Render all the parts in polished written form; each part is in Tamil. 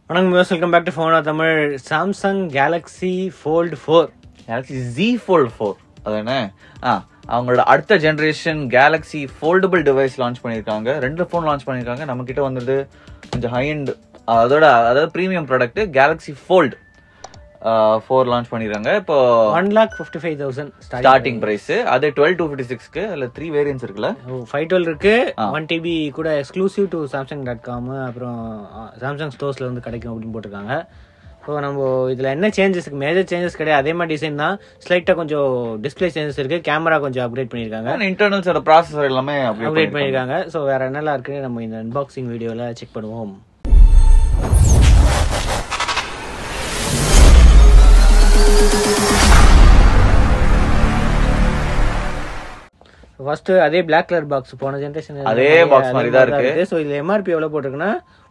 வணக்கம் viewers, welcome back to phone Tamil. Samsung Galaxy Fold 4, Galaxy Z Fold 4 அதானே? அவங்களோட அடுத்த generation Galaxy foldable device launch பண்ணியிருக்காங்க. 2 ஃபோன் லான்ச் பண்ணியிருக்காங்க. நம்ம கிட்ட வந்தது கொஞ்சம் ஹை அண்ட் அதாவது premium product Galaxy Fold 4 launch பண்ணிருக்காங்க. இப்போ 1,55,000 ஸ்டார்டிங் பிரைஸ். அதே 12,256க்கு அதுல 3 வேரியன்ட்ஸ் இருக்குல்ல. 512 இருக்கு, 1TB கூட எக்ஸ்க்ளூசிவ் டு samsung.com, அப்புறம் சாம்சங் ஸ்டோர்ஸ்ல வந்து கிடைக்கும் அப்படின்னு போட்டிருக்காங்க. ஸோ நம்ம இதில் என்ன சேஞ்சஸ், மேஜர் சேஞ்சஸ் கிடையாது, அதே மாதிரி டிசைன் தான். ஸ்லைட்டாக கொஞ்சம் டிஸ்பிளே சேஞ்சஸ் இருக்கு, கேமரா கொஞ்சம் அப்கிரேட் பண்ணியிருக்காங்க, இன்டர்னல்ஸோட ப்ராசஸர் எல்லாமே அப்கிரேட் பண்ணியிருக்காங்க. ஸோ வேற என்னெல்லாம் இருக்குன்னு நம்ம இந்த அன்பாக்சிங் வீடியோவில் செக் பண்ணுவோம். ஃபர்ஸ்ட் அதே பிளாக் கலர் பாக்ஸ், போன ஜெனரேஷன் அதே பாக்ஸ் மாதிரி தான் இருக்கு. ஸோ இதுல எம்ஆர்பி எவ்வளவு போட்டிருக்குன்னா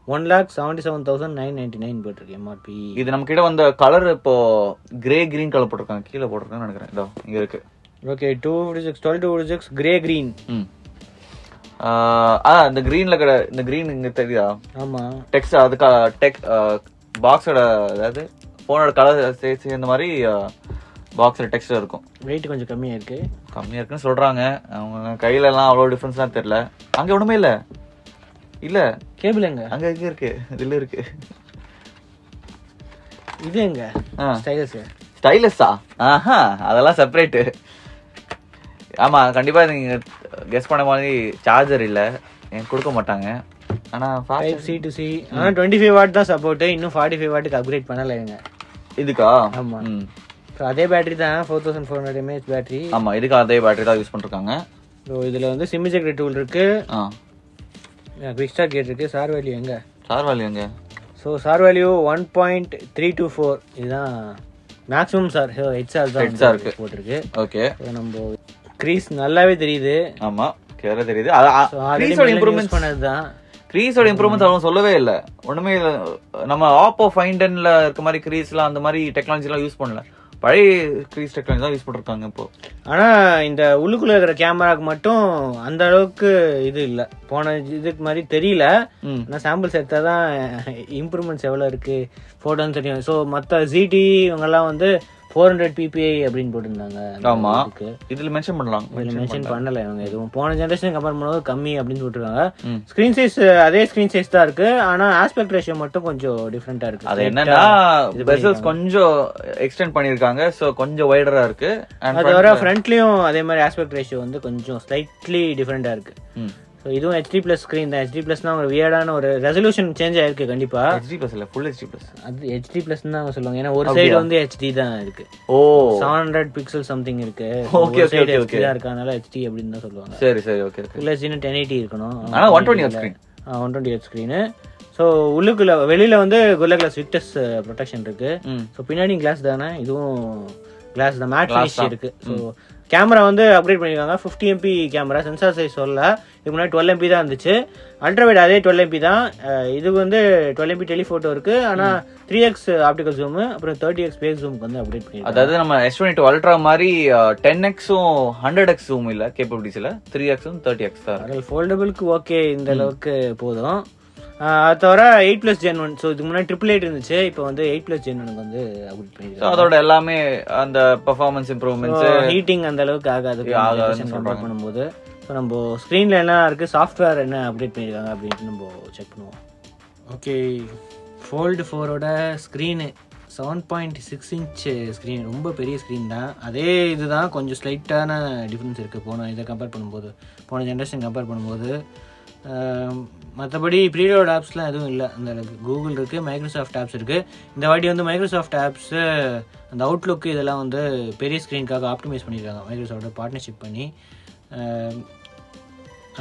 1,77,999 போட்டிருக்கு எம்ஆர்பி. இது நம்ம கிட்ட வந்த கலர் இப்போ கிரே கிரீன் கலர் போட்டிருக்காங்க, கீழே போட்டிருக்காங்கன்னு நினைக்கிறேன். இதோ இங்க இருக்கு. Okay, 12,256 grey green. இந்த கிரீன்ல இந்த கிரீன் இங்க தெரியுதா? ஆமா, டெக்ஸ்ட் அதுக்கு டெக் பாக்ஸோட அதாவது போனோட கலர் சேர்ந்த மாதிரி பாக்ஸில் டெக்ஸ்ட் இருக்கும். வெயிட் கொஞ்சம் கம்மியாக இருக்குன்னு சொல்றாங்க. அவங்க கையில எல்லாம் அவ்வளோ டிஃபரன்ஸ்லாம் தெரியல. அங்கே ஒன்றுமே இல்லை கேபிள் எங்க? அங்கே எங்கே இருக்கு? இதில் இருக்கு. இது எங்க? ஸ்டைலஸா? அதெல்லாம் செப்பரேட்டு. ஆமா, கண்டிப்பா நீங்க கெஸ் பண்ண மாதிரி சார்ஜர் இல்ல, எனக்கு கொடுக்க மாட்டாங்க. ஆனா Type-C to C, ஆனா 25 வாட் தான் சப்போர்ட். இன்னும் 45 வாட்டுக்கு அப்கிரேட் பண்ணல இவங்க. இதுக்கா? ஆமா, அதே பேட்டரி தான், 4400 mAh பேட்டரி. ஆமா, இதுக்கு அதே பேட்டரி தான் யூஸ் பண்ணிருக்காங்க. ஸோ இதுல வந்து சிம் இஜெக்டர் டூல் இருக்கு, குவிக் ஸ்டார்ட் கேட் இருக்கு. சார் வேல்யூ எங்க? ஸோ சார் வேல்யூ 1.324, இதுதான் மேக்ஸிமம் சார். ஹெச்ஆர் தான் இருக்கு போட்டிருக்கு. ஓகே, நம்ம கிரீஸ் நல்லாவே தெரியுது. ஆமா, கிளியரா தெரியுது. கிரீஸோட இம்ப்ரூவ்மென்ட் பண்ணதுதான். கிரீஸோட இம்ப்ரூவ்மென்ட்ஸ் அவங்க சொல்லவே இல்ல, ஒண்ணுமே இல்ல. நம்ம ஆப்போ ஃபைன் 10ல இருக்க மாதிரி கிரீஸ்லாம் அந்த மாதிரி டெக்னாலஜி எல்லாம் யூஸ் பண்ணல, பழைய கிரீஸ் டெக்னாலஜி தான் யூஸ் பண்ணிருக்காங்க இப்போ. ஆனா இந்த உள்ளுக்குள்ள இருக்கிற கேமராக்கு மட்டும் அந்த அளவுக்கு இது இல்ல, போன இதுக்கு மாதிரி தெரியல. ஆனா சாம்பிள்ஸ் எடுத்தாதான் இம்ப்ரூவ்மெண்ட்ஸ் எவ்வளவு இருக்கு போட்டோன்னு தெரியும். ஸோ மற்ற ZT இவங்க எல்லாம் வந்து 400 ppi அப்படின்னு போட்டிருந்தாங்க. ஆமா, இதுல மென்ஷன் பண்ணலாம். இதுல மென்ஷன் பண்ணல இவங்க எதுவும். போன ஜெனரேஷன் கம்பேர் பண்ணும்போது கம்மி அப்படின்னு போட்டிருக்காங்க. ஸ்கிரீன் சைஸ் அதே ஸ்கிரீன் சைஸ் தான் இருக்கு, ஆனா ஆஸ்பெக்ட் ரேஷியோ மட்டும் கொஞ்சம் டிஃபரெண்டா இருக்கு. அது என்னன்னா பெசல்ஸ் கொஞ்சம் எக்ஸ்டெண்ட் பண்ணிருக்காங்க, சோ கொஞ்சம் வைடரா இருக்கு. அது தவிர ஃப்ரண்ட்லயும் அதே மாதிரி ஆஸ்பெக்ட் ரேஷியோ வந்து கொஞ்சம் ஸ்லைட்லி டிஃபரெண்டா இருக்கு. இதுவும் HD+ ஸ்கிரீன் தான். HD+னா ஒரு வியர்டான ஒரு ரெசல்யூஷன் சேஞ்ச் ஆயிருக்கு கண்டிப்பா. HD+ இல்ல, ஃபுல் HD+. அது HD+ தான் சொல்லுவாங்க, ஏன்னா ஒரு சைடு வந்து HD தான் இருக்கு. 700 பிக்சல் சம்திங் இருக்கு. ஓகே ஓகே ஓகே ஓகே இருக்கனால HD அப்படின்னு தான் சொல்லுவாங்க. சரி சரி, ஓகே ஓகே. ஃபுல் HD 1080 இருக்கணும். ஆனா 120 Hz screen. 120 Hz screen. So உள்ளுக்குள்ள வெளியில வந்து Gorilla Glass விக்டஸ் ப்ரொடெக்ஷன் இருக்கு. சோ பின்னாடி கிளாஸ் தானே, இதுவும் கிளாஸ் தான், மேட் ஃபினிஷ் இருக்கு. சோ கேமரா வந்து அப்கிரேட் பண்ணிருக்காங்க. 50 MP கேமரா, சென்சார் சைஸ் சொல்ல, இதுக்கு முன்னாடி 12 MP தான் இருந்துச்சு. அல்ட்ராவைட் அதே 12 MP தான். இதுக்கு வந்து 12 MP டெலிஃபோட்டோ இருக்கு, ஆனா 3x ஆப்டிகல் ஜூம், அப்புறம் 30x பேஸ் ஜூமுக்கு வந்து அப்டேட் பண்ணிருக்காங்க. அதாவது நம்ம S22 அல்ட்ரா மாதிரி 10x-உம் 100x ஜூம் இல்ல கேப்பபிலிட்டிஸ்ல, 3x-உம் 30x தான். அதனால ஃபோல்டபிளுக்கு ஓகே, இந்த அளவுக்கு போதும். அது தவிர 8+ Gen 1, ஸோ இதுக்கு முன்னாடி 888 இருந்துச்சு, இப்போ வந்து 8+ Gen 1 வந்து அப்டேட் பண்ணிருக்காங்க. அதோட எல்லாமே அந்த பெர்ஃபார்மன்ஸ் இம்ப்ரூவ்மெண்ட்ஸ், ஹீட்டிங் அந்த அளவுக்கு ஆகாது கம்பேர் பண்ணும்போது. ஸோ நம்ம ஸ்க்ரீன்ல என்ன இருக்கு, சாஃப்ட்வேர் என்ன அப்டேட் பண்ணிருக்காங்க அப்படின்ட்டு நம்ம செக் பண்ணுவோம். ஓகே, ஃபோல்டு 4ஓட ஸ்க்ரீனு 7.6 இன்ச் ஸ்க்ரீன், ரொம்ப பெரிய ஸ்க்ரீன் தான். அதே இதுதான், கொஞ்சம் ஸ்லைட்டான டிஃப்ரென்ஸ் இருக்குது போன இதை கம்பேர் பண்ணும்போது, போன ஜென்ரேஷன் கம்பேர் பண்ணும்போது. மற்றபடி ப்ரீலோட் ஆப்ஸ்லாம் எதுவும் இல்லை அந்த அளவுக்கு. கூகுள் இருக்குது, மைக்ரோசாஃப்ட் ஆப்ஸ் இருக்குது. இந்த வாட்டி வந்து மைக்ரோசாஃப்ட் ஆப்ஸு அந்த அவுட்லுக்கு இதெல்லாம் வந்து பெரிய ஸ்க்ரீனுக்காக ஆப்டிமைஸ் பண்ணியிருக்காங்க, மைக்ரோசாஃப்ட் பார்ட்னர்ஷிப் பண்ணி.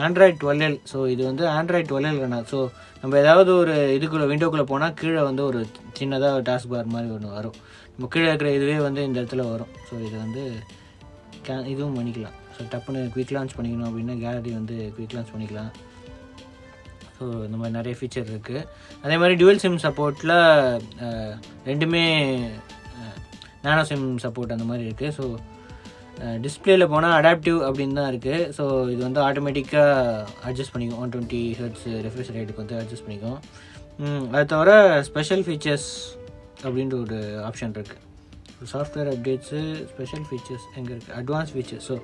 ஆண்ட்ராய்ட் 12L, ஸோ இது வந்து ஆண்ட்ராய்ட் 12L. ஸோ நம்ம ஏதாவது ஒரு இதுக்குள்ளே விண்டோக்குள்ளே போனால் கீழே வந்து ஒரு சின்னதாக டாஸ்க் பார் மாதிரி ஒன்று வரும். நம்ம கீழே இருக்கிற இதுவே வந்து இந்த இடத்துல வரும். ஸோ இது வந்து இதுவும் பண்ணிக்கலாம். ஸோ டப்புன்னு குவிக் லான்ச் பண்ணிக்கணும் அப்படின்னா கேலரி வந்து குவிக் லான்ச் பண்ணிக்கலாம். ஸோ இந்த மாதிரி நிறைய ஃபீச்சர் இருக்குது. அதே மாதிரி டுவல் சிம் சப்போர்ட்டில் ரெண்டுமே நானோ சிம் சப்போர்ட் அந்த மாதிரி இருக்குது. ஸோ டிஸ்பிளேல போனால் அடாப்டிவ் அப்படின்னு தான் இருக்குது. ஸோ இது வந்து ஆட்டோமேட்டிக்காக அட்ஜஸ்ட் பண்ணிக்கும், 120 Hz ரெஃப்ரெஷ் ரேட்டுக்கு வந்து அட்ஜஸ்ட் பண்ணிக்கும். அது தவிர ஸ்பெஷல் ஃபீச்சர்ஸ் அப்படின்ற ஒரு ஆப்ஷன் இருக்குது. சாஃப்ட்வேர் அப்டேட்ஸு ஸ்பெஷல் ஃபீச்சர்ஸ் எங்கே இருக்குது, அட்வான்ஸ் ஃபீச்சர்ஸ். ஸோ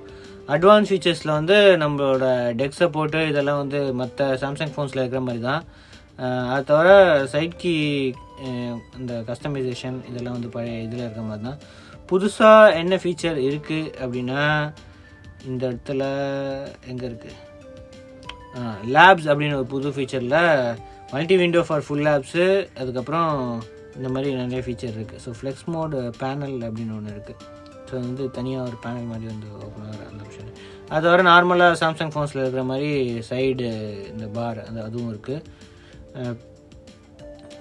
அட்வான்ஸ் ஃபீச்சர்ஸில் வந்து நம்மளோட டெக் சப்போர்ட்டு இதெல்லாம் வந்து மற்ற சாம்சங் ஃபோன்ஸில் இருக்கிற மாதிரி தான். அது தவிர சைட் கீ இந்த கஸ்டமைசேஷன் இதெல்லாம் வந்து பழைய இதில் இருக்கிற மாதிரி தான். புதுசாக என்ன ஃபீச்சர் இருக்குது அப்படின்னா இந்த இடத்துல எங்கே இருக்குது, லேப்ஸ் அப்படின்னு ஒரு புது ஃபீச்சரில் multi window for full labs, அதுக்கப்புறம் இந்த மாதிரி நிறைய ஃபீச்சர் இருக்குது. ஸோ ஃப்ளெக்ஸ் மோட் பேனல் அப்படின்னு ஒன்று இருக்குது. ஸோ வந்து தனியாக ஒரு பேனல் மாதிரி வந்து ஓப்பன் ஆகிற அந்த ஆப்ஷன். அது தவிர நார்மலாக சாம்சங் ஃபோன்ஸில் இருக்கிற மாதிரி சைடு இந்த பார் அதுவும் இருக்குது.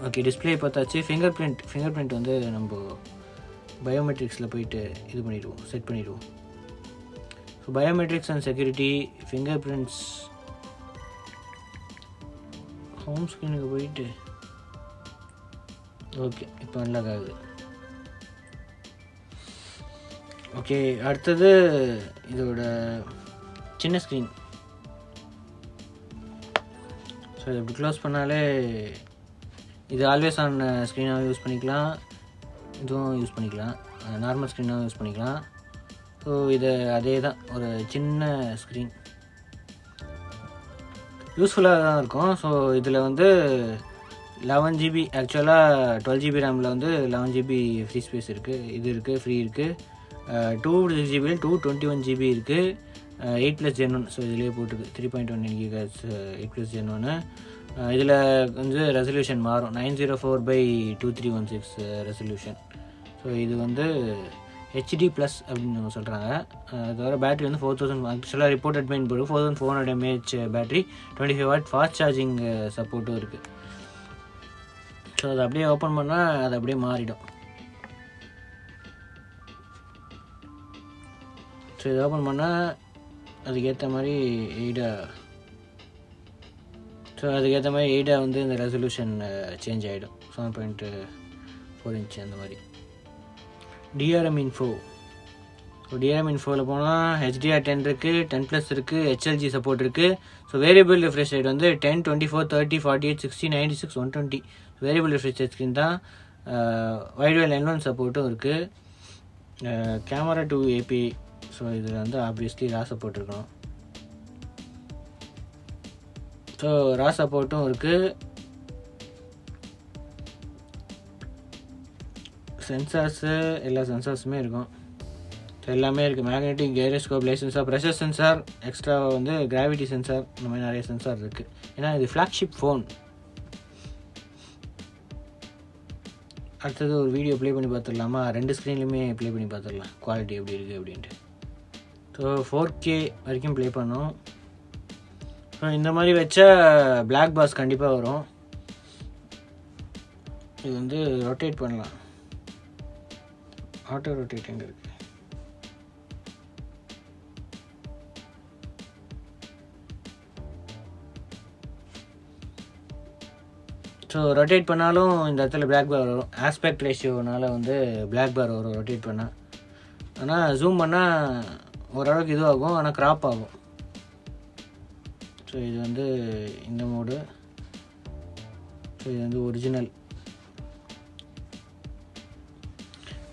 ஓகே, டிஸ்பிளே பார்த்தாச்சு. ஃபிங்கர் பிரிண்ட் வந்து நம்ம பயோமெட்ரிக்ஸில் போயிட்டு இது பண்ணிடுவோம், செட் பண்ணிடுவோம். So biometrics and security, fingerprints, home ஸ்க்ரீனுக்கு போயிட்டு ஓகே இப்போ அன்லாக் ஆகுது. ஓகே, அடுத்தது இதோட சின்ன ஸ்க்ரீன். ஸோ இது இப்படி க்ளோஸ் பண்ணாலே இது ஆல்வேஸ் ஆன் ஸ்க்ரீனாகவும் யூஸ் பண்ணிக்கலாம், இதுவும் யூஸ் பண்ணிக்கலாம், நார்மல் ஸ்க்ரீனாகவும் யூஸ் பண்ணிக்கலாம். ஸோ இது அதே தான், ஒரு சின்ன ஸ்க்ரீன், யூஸ்ஃபுல்லாக தான் இருக்கும். ஸோ இதில் வந்து 11 GB, ஆக்சுவலாக 12 GB ரேமில் வந்து 11 GB ஃப்ரீ ஸ்பேஸ் இருக்குது, இது இருக்குது, ஃப்ரீ இருக்குது. 2 GB 221 GB இருக்குது, 8+ Gen 1. ஸோ இதிலே போட்டுருக்கு 3.1 GHz 8+ Gen 1. இதில் வந்து ரெசல்யூஷன் மாறும், 904/2316 ரெசல்யூஷன். ஸோ இது வந்து HD+ அப்படின்னு சொல்கிறாங்க. அது தவிர பேட்டரி வந்து 4000, ஆக்சுவலாக ரிப்போர்ட்டட் மெயின் போடு 4400 mAh battery, 25 watt fast charging சப்போர்ட்டும் இருக்குது. ஸோ அதை அப்படியே ஓப்பன் பண்ணால் அது அப்படியே மாறிடும். ஸோ இதை ஓப்பன் பண்ணால் அதுக்கேற்ற மாதிரி எய்டா வந்து இந்த ரெசல்யூஷன் சேஞ்ச் ஆகிடும், 7.4 inch அந்த மாதிரி. DRM info. ஸோ DRM இன்ஃபோவில் போனால் HDR10 இருக்குது, 10+ இருக்குது, HLG சப்போர்ட் இருக்குது. ஸோ வேரியபிள் ரிஃப்ரெஷ் ரேட் வந்து 10, 24, 30, 48, 60, 96, 120 வேரியபிள் ரிஃப்ரெஷ் ஸ்க்ரீன் தான். வைட் N1 சப்போர்ட்டும் இருக்குது. Camera 2 API. ஸோ இதில் வந்து ஆப்வியஸ்லி ரா சப்போர்ட் இருக்கணும். ஸோ ரா சப்போர்ட்டும் இருக்குது. சென்சார்ஸு எல்லா சென்சார்ஸுமே இருக்கும், எல்லாமே இருக்குது. Magnetic, gyroscope, light sensor, pressure sensor, extra வந்து கிராவிட்டி சென்சார், இந்த மாதிரி நிறைய சென்சார் இருக்குது. ஏன்னா இது ஃப்ளாக்ஷிப் ஃபோன். அடுத்தது ஒரு வீடியோ ப்ளே பண்ணி பார்த்துடலாமா? 2 ஸ்க்ரீன்லையுமே ப்ளே பண்ணி பார்த்துடலாம் குவாலிட்டி எப்படி இருக்குது அப்படின்ட்டு. ஸோ 4K வரைக்கும் ப்ளே பண்ணோம். ஸோ இந்த மாதிரி வச்சா பிளாக் பாஸ் கண்டிப்பாக வரும். இது வந்து ரொட்டேட் பண்ணலாம், ஆட்டோ ரொட்டேட் எங்கே இருக்குது? ஸோ ரொட்டேட் பண்ணாலும் இந்த இடத்துல பிளாக் பார் வரும். ஆஸ்பெக்ட் ரேஷியோனால வந்து பிளாக் பார் வரும் ரொட்டேட் பண்ணால். ஆனால் ஜூம் பண்ணால் ஓரளவுக்கு இதுவாகும், ஆனால் கிராப் ஆகும். ஸோ இது வந்து இந்த மோடு. ஸோ இது வந்து ஒரிஜினல்.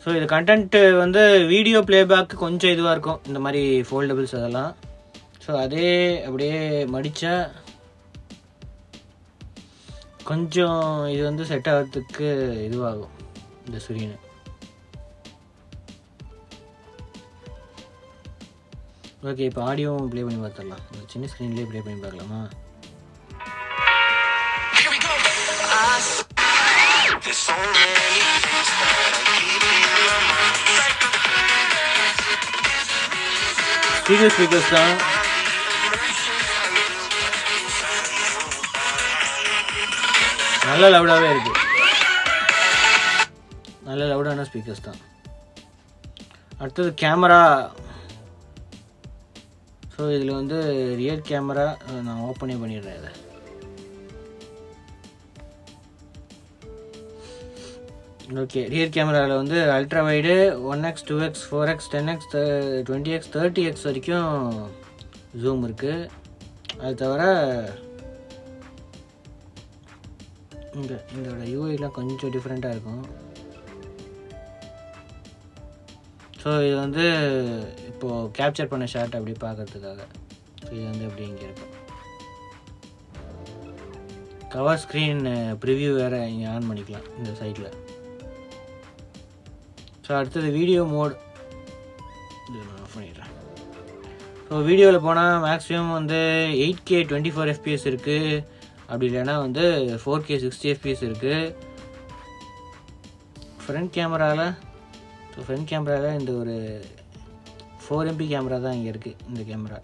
ஸோ இது கண்டென்ட்டு வந்து வீடியோ ப்ளேபேக்கு கொஞ்சம் இதுவாக இருக்கும், இந்த மாதிரி ஃபோல்டபுள்ஸ் அதெல்லாம். ஸோ அதே அப்படியே மடித்தா கொஞ்சம் இது வந்து செட் ஆகிறதுக்கு இதுவாகும் இந்த ஸ்க்ரீனு. ஓகே, இப்போ ஆடியோவும் ப்ளே பண்ணி பார்த்துடலாம். இந்த சின்ன ஸ்க்ரீன்லேயே ப்ளே பண்ணி பார்க்கலாமா? ஸ்பீக்கர்ஸ் தான். நல்ல லவுடாகவே இருக்குது, நல்ல லவுடான ஸ்பீக்கர்ஸ் தான். அடுத்தது கேமரா. ஸோ இதில் வந்து ரியர் கேமரா நான் ஓப்பனே பண்ணிடுறேன். இதை ஓகே, ரியர் கேமராவில் வந்து ultra wide 1x, 2x, 4x, 10x, 20x, 30x வரைக்கும் ஜூம் இருக்குது. அது தவிர இதோட யூஐலாம் கொஞ்சம் டிஃப்ரெண்ட்டாக இருக்கும். ஸோ இது வந்து இப்போது கேப்சர் பண்ண ஷாட் அப்படி பார்க்கறதுக்காக. ஸோ இது வந்து எப்படி இங்கே இருக்கும். கவர் ஸ்க்ரீன் ப்ரிவ்யூ வேறு இங்கே ஆன் பண்ணிக்கலாம் இந்த சைட்டில். ஸோ அடுத்தது வீடியோ மோட் இது நான் ஆஃப் பண்ணிடுறேன். ஸோ வீடியோவில் போனால் மேக்ஸிமம் வந்து 8K 24 FPS இருக்குது. அப்படி இல்லைன்னா வந்து 4K 60 FPS இருக்குது. ஃப்ரண்ட் கேமராவில் இந்த ஒரு 4MP கேமரா தான் இங்கே இருக்குது இந்த கேமரா.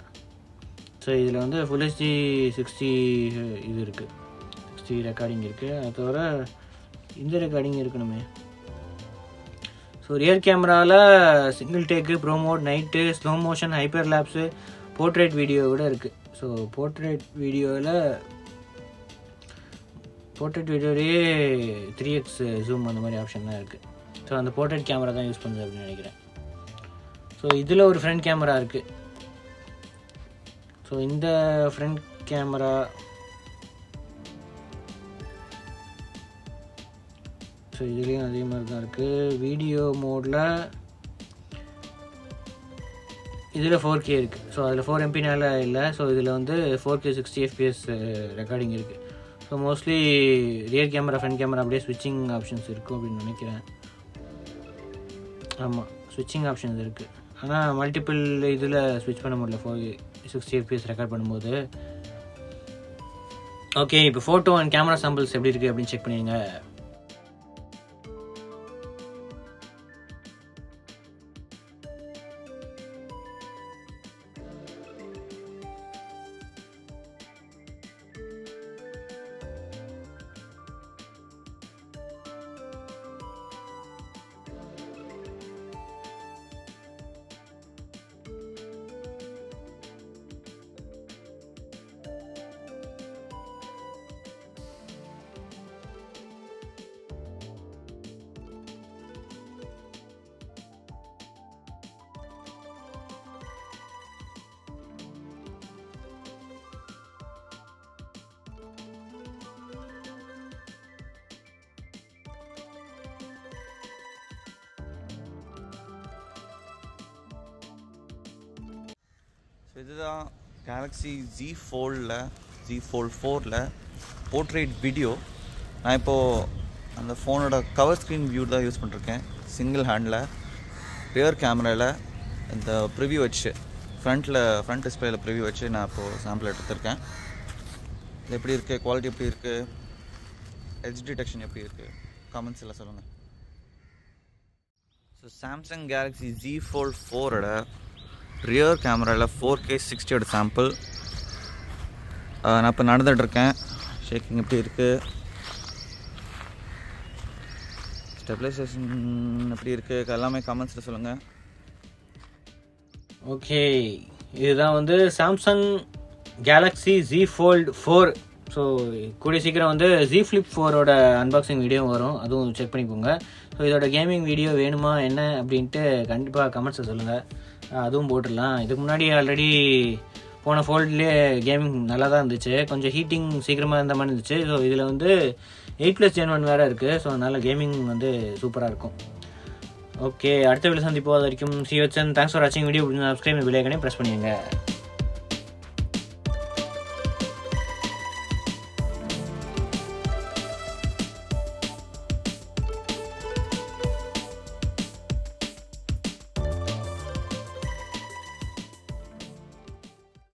ஸோ இதில் வந்து ஃபுல் HD 60 இது இருக்குது, 60 ரெக்கார்டிங் இருக்குது. அது தவிர இந்த ரெக்கார்டிங் இருக்கணுமே. ஸோ ரியர் கேமராவில் single take, pro mode, night, slow motion, hyperlapse, portrait video கூட இருக்குது. ஸோ போர்ட்ரேட் வீடியோலேயே 3x ஜூம் அந்த மாதிரி ஆப்ஷன்லாம் இருக்குது. ஸோ அந்த போர்ட்ரேட் கேமரா தான் யூஸ் பண்ணுது அப்படின்னு நினைக்கிறேன். ஸோ இதில் ஒரு ஃப்ரண்ட் கேமரா இருக்குது. ஸோ இந்த ஃப்ரண்ட் கேமரா ஸோ இதுலேயும் அதே மாதிரி தான் இருக்குது. வீடியோ மோடில் இதில் 4K இருக்குது. ஸோ அதில் 4MP இல்லை. ஸோ இதில் வந்து 4K 60 FPS ரெக்கார்டிங் இருக்குது. So mostly rear camera, front camera அப்படியே ஸ்விட்சிங் ஆப்ஷன்ஸ் இருக்கும் அப்படின்னு நினைக்கிறேன். ஆமாம், ஸ்விட்சிங் ஆப்ஷன்ஸ் இருக்குது. ஆனால் மல்டிபிள் இதில் ஸ்விட்ச் பண்ண முடியல 460 FPS ரெக்கார்ட் பண்ணும்போது. ஓகே, இப்போ ஃபோட்டோ அண்ட் கேமரா சாம்பிள்ஸ் எப்படி இருக்குது அப்படின்னு செக் பண்ணிடுங்க. இதுதான் கேலக்ஸி Z Fold 4ல் போர்ட்ரேட் வீடியோ. நான் இப்போது அந்த ஃபோனோட கவர் ஸ்க்ரீன் வியூ தான் யூஸ் பண்ணிருக்கேன். சிங்கிள் ஹேண்டில் ரியர் கேமராவில் இந்த ப்ரிவ்யூ வச்சு ஃப்ரண்ட் டிஸ்பிளேயில் ப்ரிவ்யூ வச்சு நான் இப்போது சாம்பிள் எடுத்துருக்கேன். இது எப்படி இருக்குது, குவாலிட்டி எப்படி இருக்குது, எட்ஜ் டிடெக்ஷன் எப்படி இருக்குது, கமெண்ட்ஸ் எல்லாம் சொல்லுங்கள். So Samsung Galaxy Z Fold 4ஓட ரியர் கேமராவில் 4K 60 சாம்பிள் நான் இப்போ நடந்துகிட்ருக்கேன். ஷேக்கிங் எப்படி இருக்குது, ஸ்டெபிலைசேஷன் எப்படி இருக்குது, எல்லாமே கமெண்ட்ஸில் சொல்லுங்கள். ஓகே, இதுதான் வந்து Samsung Galaxy Z Fold 4. So கூடிய சீக்கிரம் வந்து Z Flip 4ஓட அன்பாக்சிங் வீடியோ வரும், அதுவும் செக் பண்ணிக்கோங்க. ஸோ இதோட கேமிங் வீடியோ வேணுமா என்ன அப்படின்ட்டு கண்டிப்பாக கமெண்ட்ஸை சொல்லுங்கள், அதுவும் போட்டுடலாம். இதுக்கு முன்னாடி ஆல்ரெடி போன ஃபோல்ட்லேயே கேமிங் நல்லா தான் இருந்துச்சு, கொஞ்சம் ஹீட்டிங் சீக்கிரமாக இருந்த மாதிரி இருந்துச்சு. ஸோ இதில் வந்து 8+ Gen 1 வேறு இருக்குது. ஸோ அதனால் கேமிங் வந்து சூப்பராக இருக்கும். ஓகே, அடுத்த வீடியோ சந்திப்போம். அது வரைக்கும் see you soon. Thanks for watching video. Subscribe bell ஐகானை ப்ரெஸ் பண்ணிடுங்க.